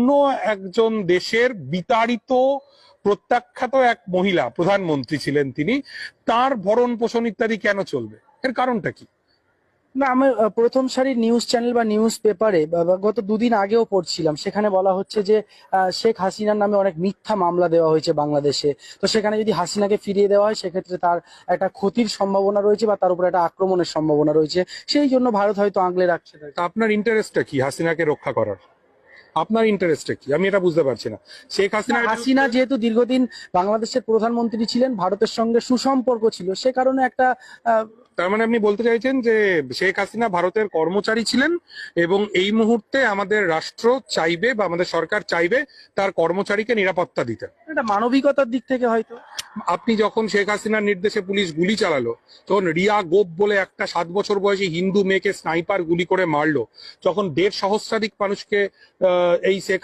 অন্য একজন দেশের বিতাড়িত প্রত্যাখ্যাত এক মহিলা প্রধানমন্ত্রী ছিলেন তিনি, তার ভরণ পোষণ ইত্যাদি কেন চলবে? এর কারণটা কি? না, আমি প্রথম সারির নিউজ চ্যানেল বা নিউজ পেপারে গত দুদিন আগেও পড়ছিলাম, সেখানে বলা হচ্ছে যে শেখ হাসিনার নামে অনেক মিথ্যা মামলা দেওয়া হয়েছে বাংলাদেশে। তো সেখানে যদি হাসিনাকে ফিরিয়ে দেওয়া হয়, সেক্ষেত্রে তার একটা ক্ষতির সম্ভাবনা রয়েছে বা তার উপর একটা আক্রমণের সম্ভাবনা রয়েছে। সেই জন্য ভারত হয়তো আগলে রাখছে তাকে। তা আপনার ইন্টারেস্টটা কি হাসিনাকে রক্ষা করার? আপনার ইন্টারেস্টটা কি আমি এটা বুঝতে পারছি না। শেখ না, হাসিনা যেহেতু দীর্ঘদিন বাংলাদেশের প্রধানমন্ত্রী ছিলেন, ভারতের সঙ্গে সুসম্পর্ক ছিল, সে কারণে একটা তার মানে আপনি বলতে চাইছেন যে শেখ হাসিনা ভারতের কর্মচারী ছিলেন এবং এই মুহূর্তে আমাদের রাষ্ট্র চাইবে বা আমাদের সরকার চাইবে তার কর্মচারীকে নিরাপত্তা দিতে। একটা মানবিকতার দিক থেকে হয়তো। আপনি যখন শেখ হাসিনার নির্দেশে পুলিশ গুলি চালালো, তখন রিয়া গোপ বলে একটা 7 বছর বয়সী হিন্দু মেয়েকে স্নাইপার গুলি করে মারলো, যখন 1.5 সহস্রাধিক মানুষকে এই শেখ